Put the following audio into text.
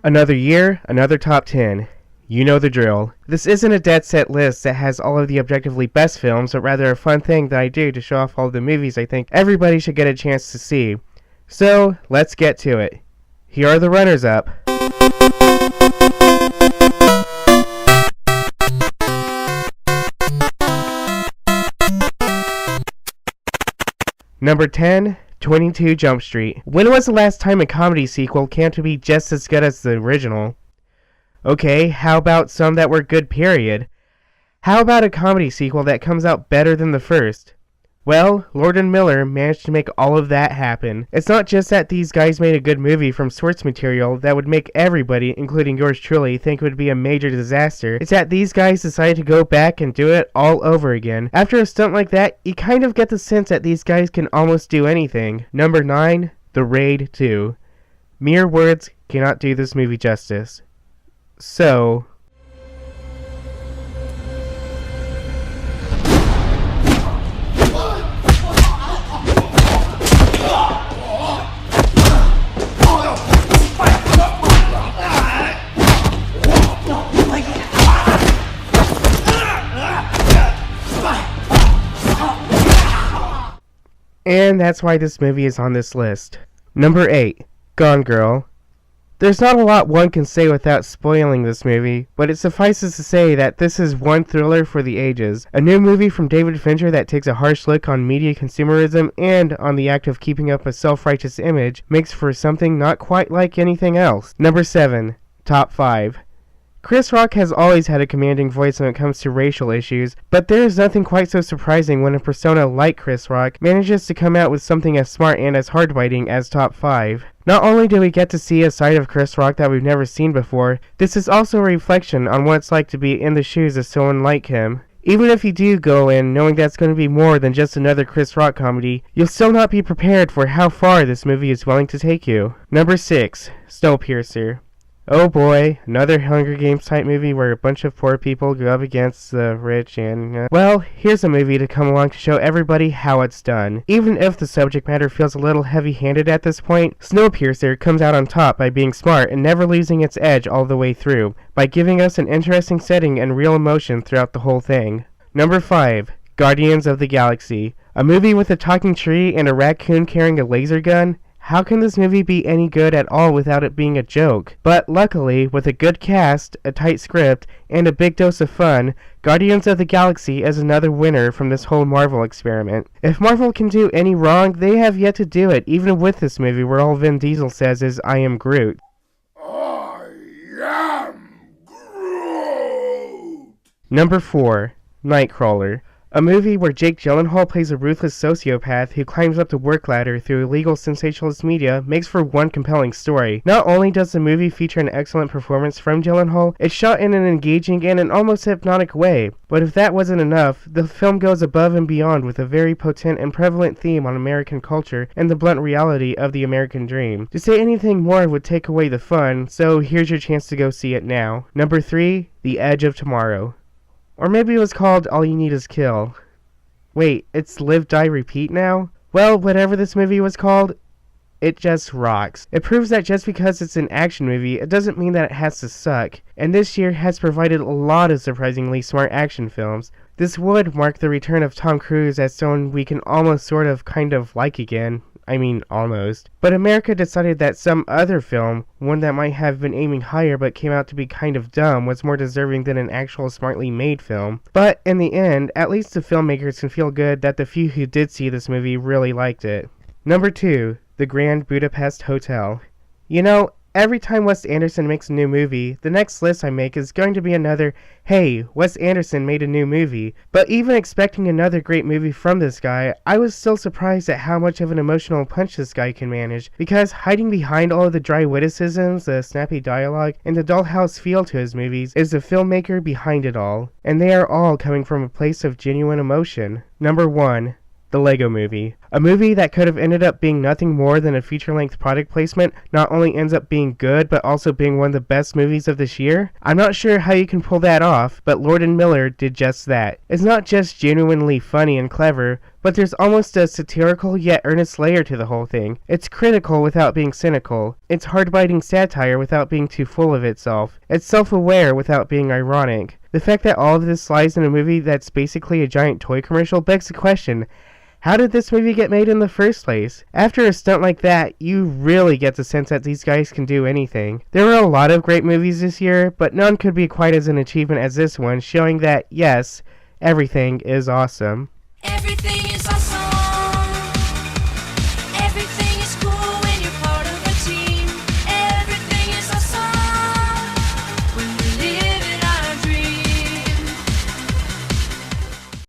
Another year, another top 10. You know the drill. This isn't a dead set list that has all of the objectively best films, but rather a fun thing that I do to show off all the movies I think everybody should get a chance to see. So, let's get to it. Here are the runners-up. Number 10, 22 Jump Street. When was the last time a comedy sequel came to be just as good as the original? Okay, how about some that were good, period? How about a comedy sequel that comes out better than the first? Well, Lord and Miller managed to make all of that happen. It's not just that these guys made a good movie from source material that would make everybody, including yours truly, think it would be a major disaster. It's that these guys decided to go back and do it all over again. After a stunt like that, you kind of get the sense that these guys can almost do anything. Number 9, The Raid 2. Mere words cannot do this movie justice. So... And that's why this movie is on this list. Number 8, Gone Girl. There's not a lot one can say without spoiling this movie, but it suffices to say that this is one thriller for the ages. A new movie from David Fincher that takes a harsh look on media consumerism and on the act of keeping up a self-righteous image makes for something not quite like anything else. Number 7, Top 5. Chris Rock has always had a commanding voice when it comes to racial issues, but there is nothing quite so surprising when a persona like Chris Rock manages to come out with something as smart and as hard-biting as Top 5. Not only do we get to see a side of Chris Rock that we've never seen before, this is also a reflection on what it's like to be in the shoes of someone like him. Even if you do go in knowing that's going to be more than just another Chris Rock comedy, you'll still not be prepared for how far this movie is willing to take you. Number 6, Snowpiercer. Oh boy, another Hunger Games type movie where a bunch of poor people go up against the rich and... Well, here's a movie to come along to show everybody how it's done. Even if the subject matter feels a little heavy-handed at this point, Snowpiercer comes out on top by being smart and never losing its edge all the way through, by giving us an interesting setting and real emotion throughout the whole thing. Number 5, Guardians of the Galaxy. A movie with a talking tree and a raccoon carrying a laser gun? How can this movie be any good at all without it being a joke? But luckily, with a good cast, a tight script, and a big dose of fun, Guardians of the Galaxy is another winner from this whole Marvel experiment. If Marvel can do any wrong, they have yet to do it, even with this movie where all Vin Diesel says is, "I am Groot." I am Groot! Number 4, Nightcrawler. A movie where Jake Gyllenhaal plays a ruthless sociopath who climbs up the work ladder through illegal sensationalist media makes for one compelling story. Not only does the movie feature an excellent performance from Gyllenhaal, it's shot in an engaging and an almost hypnotic way. But if that wasn't enough, the film goes above and beyond with a very potent and prevalent theme on American culture and the blunt reality of the American dream. To say anything more would take away the fun, so here's your chance to go see it now. Number 3, The Edge of Tomorrow. Or maybe it was called All You Need Is Kill. Wait, it's Live, Die, Repeat now? Well, whatever this movie was called, it just rocks. It proves that just because it's an action movie, it doesn't mean that it has to suck. And this year has provided a lot of surprisingly smart action films. This would mark the return of Tom Cruise as someone we can almost sort of kind of like again. I mean, almost. But America decided that some other film, one that might have been aiming higher but came out to be kind of dumb, was more deserving than an actual smartly made film. But in the end, at least the filmmakers can feel good that the few who did see this movie really liked it. Number 2, The Grand Budapest Hotel. You know, every time Wes Anderson makes a new movie, the next list I make is going to be another, hey, Wes Anderson made a new movie. But even expecting another great movie from this guy, I was still surprised at how much of an emotional punch this guy can manage, because hiding behind all of the dry witticisms, the snappy dialogue, and the dollhouse feel to his movies is the filmmaker behind it all, and they are all coming from a place of genuine emotion. Number 1, The Lego Movie. A movie that could have ended up being nothing more than a feature-length product placement not only ends up being good, but also being one of the best movies of this year? I'm not sure how you can pull that off, but Lord and Miller did just that. It's not just genuinely funny and clever, but there's almost a satirical yet earnest layer to the whole thing. It's critical without being cynical. It's hard-biting satire without being too full of itself. It's self-aware without being ironic. The fact that all of this lies in a movie that's basically a giant toy commercial begs the question, how did this movie get made in the first place? After a stunt like that, you really get the sense that these guys can do anything. There were a lot of great movies this year, but none could be quite as an achievement as this one, showing that, yes, everything is awesome. Everything